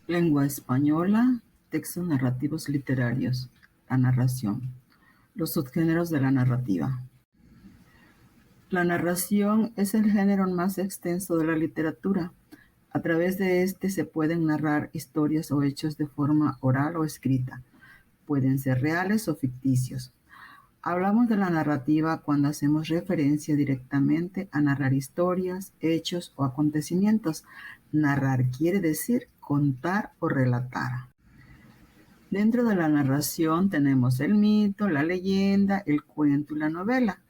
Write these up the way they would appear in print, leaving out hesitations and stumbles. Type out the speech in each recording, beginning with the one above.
Lengua española, textos narrativos literarios, la narración, los subgéneros de la narrativa. La narración es el género más extenso de la literatura. A través de este se pueden narrar historias o hechos de forma oral o escrita. Pueden ser reales o ficticios. Hablamos de la narrativa cuando hacemos referencia directamente a narrar historias, hechos o acontecimientos. Narrar quiere decir contar o relatar. Dentro de la narración tenemos el mito, la leyenda, el cuento y la novela.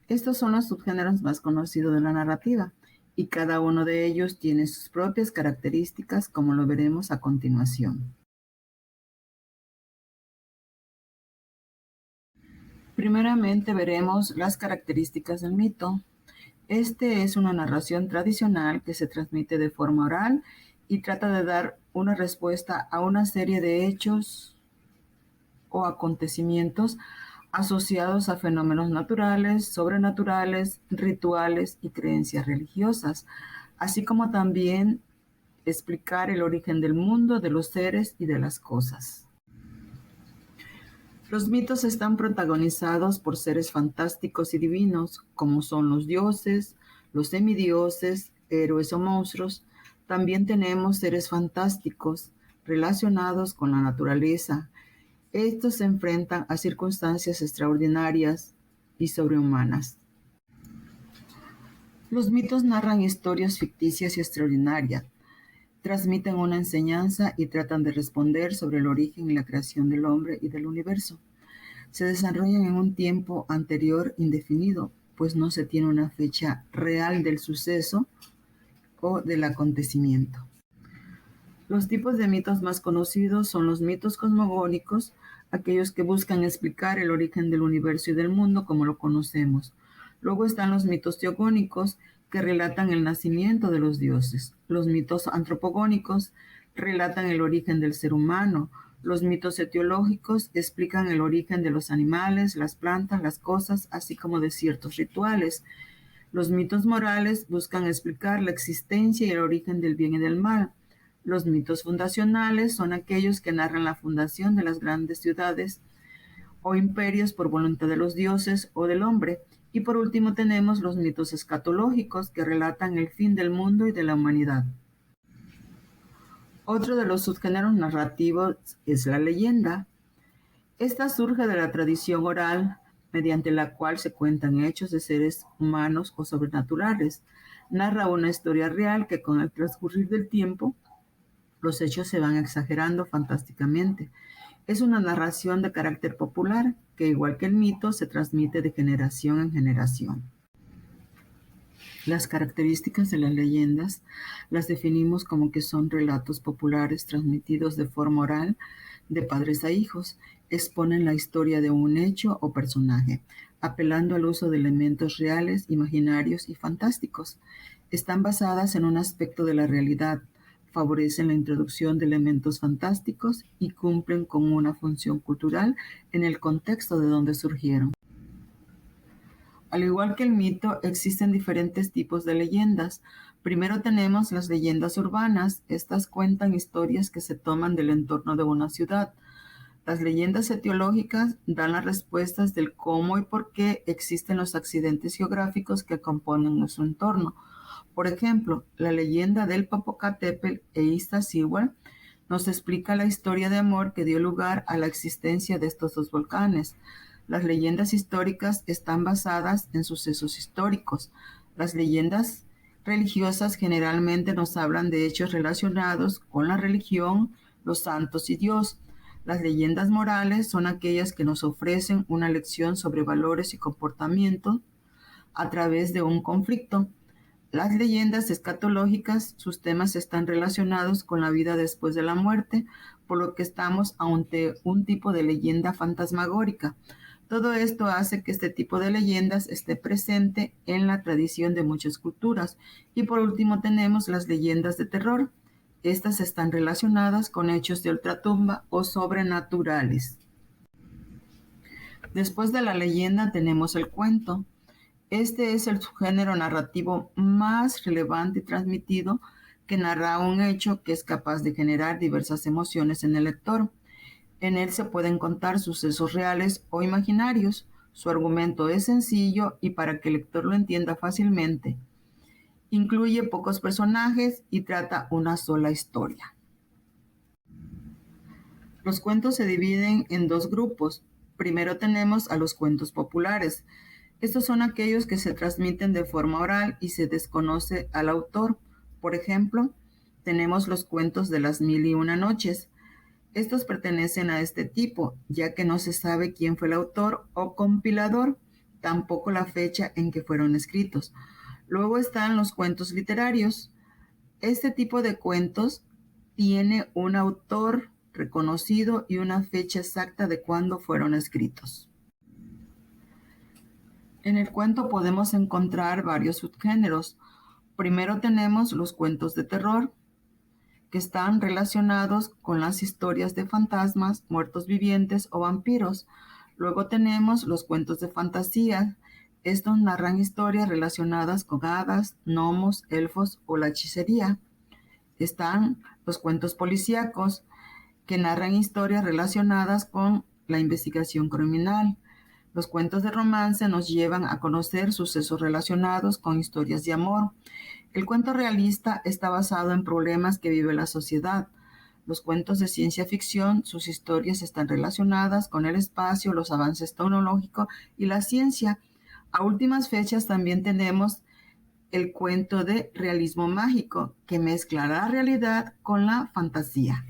Estos son los subgéneros más conocidos de la narrativa y cada uno de ellos tiene sus propias características, como lo veremos a continuación. Primeramente veremos las características del mito. Este es una narración tradicional que se transmite de forma oral y trata de dar una respuesta a una serie de hechos o acontecimientos asociados a fenómenos naturales, sobrenaturales, rituales y creencias religiosas, así como también explicar el origen del mundo, de los seres y de las cosas. Los mitos están protagonizados por seres fantásticos y divinos, como son los dioses, los semidioses, héroes o monstruos. También tenemos seres fantásticos relacionados con la naturaleza. Estos se enfrentan a circunstancias extraordinarias y sobrehumanas. Los mitos narran historias ficticias y extraordinarias, transmiten una enseñanza y tratan de responder sobre el origen y la creación del hombre y del universo. Se desarrollan en un tiempo anterior indefinido, pues no se tiene una fecha real del suceso o del acontecimiento. Los tipos de mitos más conocidos son los mitos cosmogónicos, aquellos que buscan explicar el origen del universo y del mundo como lo conocemos. Luego están los mitos teogónicos, que relatan el nacimiento de los dioses. Los mitos antropogónicos relatan el origen del ser humano. Los mitos etiológicos explican el origen de los animales, las plantas, las cosas, así como de ciertos rituales. Los mitos morales buscan explicar la existencia y el origen del bien y del mal. Los mitos fundacionales son aquellos que narran la fundación de las grandes ciudades o imperios por voluntad de los dioses o del hombre. Y por último tenemos los mitos escatológicos, que relatan el fin del mundo y de la humanidad. Otro de los subgéneros narrativos es la leyenda. Esta surge de la tradición oral, mediante la cual se cuentan hechos de seres humanos o sobrenaturales. Narra una historia real que con el transcurrir del tiempo los hechos se van exagerando fantásticamente. Es una narración de carácter popular que, igual que el mito, se transmite de generación en generación. Las características de las leyendas las definimos como que son relatos populares transmitidos de forma oral de padres a hijos. Exponen la historia de un hecho o personaje, apelando al uso de elementos reales, imaginarios y fantásticos. Están basadas en un aspecto de la realidad, favorecen la introducción de elementos fantásticos y cumplen con una función cultural en el contexto de donde surgieron. Al igual que el mito, existen diferentes tipos de leyendas. Primero tenemos las leyendas urbanas. Estas cuentan historias que se toman del entorno de una ciudad. Las leyendas etiológicas dan las respuestas del cómo y por qué existen los accidentes geográficos que componen nuestro entorno. Por ejemplo, la leyenda del Popocatépetl e Iztaccíhuatl nos explica la historia de amor que dio lugar a la existencia de estos dos volcanes. Las leyendas históricas están basadas en sucesos históricos. Las leyendas religiosas generalmente nos hablan de hechos relacionados con la religión, los santos y Dios. Las leyendas morales son aquellas que nos ofrecen una lección sobre valores y comportamiento a través de un conflicto. Las leyendas escatológicas, sus temas están relacionados con la vida después de la muerte, por lo que estamos ante un tipo de leyenda fantasmagórica. Todo esto hace que este tipo de leyendas esté presente en la tradición de muchas culturas. Y por último tenemos las leyendas de terror. Estas están relacionadas con hechos de ultratumba o sobrenaturales. Después de la leyenda tenemos el cuento. Este es el subgénero narrativo más relevante y transmitido, que narra un hecho que es capaz de generar diversas emociones en el lector. En él se pueden contar sucesos reales o imaginarios. Su argumento es sencillo y para que el lector lo entienda fácilmente. Incluye pocos personajes y trata una sola historia. Los cuentos se dividen en dos grupos. Primero tenemos a los cuentos populares. Estos son aquellos que se transmiten de forma oral y se desconoce al autor. Por ejemplo, tenemos los cuentos de las 1001 noches. Estos pertenecen a este tipo, ya que no se sabe quién fue el autor o compilador, tampoco la fecha en que fueron escritos. Luego están los cuentos literarios. Este tipo de cuentos tiene un autor reconocido y una fecha exacta de cuándo fueron escritos. En el cuento podemos encontrar varios subgéneros. Primero tenemos los cuentos de terror, que están relacionados con las historias de fantasmas, muertos vivientes o vampiros. Luego tenemos los cuentos de fantasía. Estos narran historias relacionadas con hadas, gnomos, elfos o la hechicería. Están los cuentos policíacos, que narran historias relacionadas con la investigación criminal. Los cuentos de romance nos llevan a conocer sucesos relacionados con historias de amor. El cuento realista está basado en problemas que vive la sociedad. Los cuentos de ciencia ficción, sus historias están relacionadas con el espacio, los avances tecnológicos y la ciencia. A últimas fechas también tenemos el cuento de realismo mágico, que mezcla la realidad con la fantasía.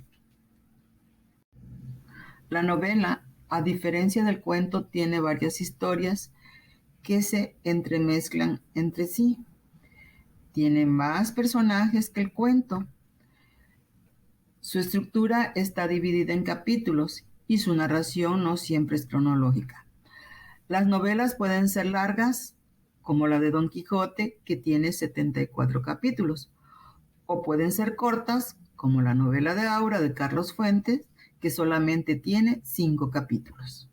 La novela, a diferencia del cuento, tiene varias historias que se entremezclan entre sí. Tiene más personajes que el cuento. Su estructura está dividida en capítulos y su narración no siempre es cronológica. Las novelas pueden ser largas, como la de Don Quijote, que tiene 74 capítulos, o pueden ser cortas, como la novela de Aura de Carlos Fuentes, que solamente tiene 5 capítulos.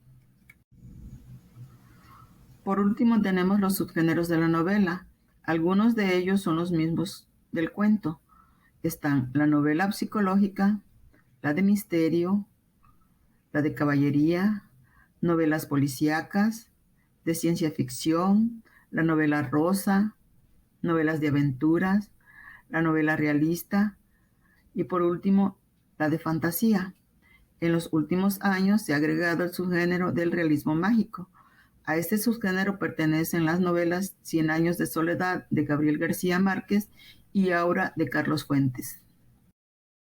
Por último tenemos los subgéneros de la novela. Algunos de ellos son los mismos del cuento. Están la novela psicológica, la de misterio, la de caballería, novelas policíacas, de ciencia ficción, la novela rosa, novelas de aventuras, la novela realista y por último la de fantasía. En los últimos años se ha agregado el subgénero del realismo mágico. A este subgénero pertenecen las novelas Cien años de soledad de Gabriel García Márquez y Aura de Carlos Fuentes.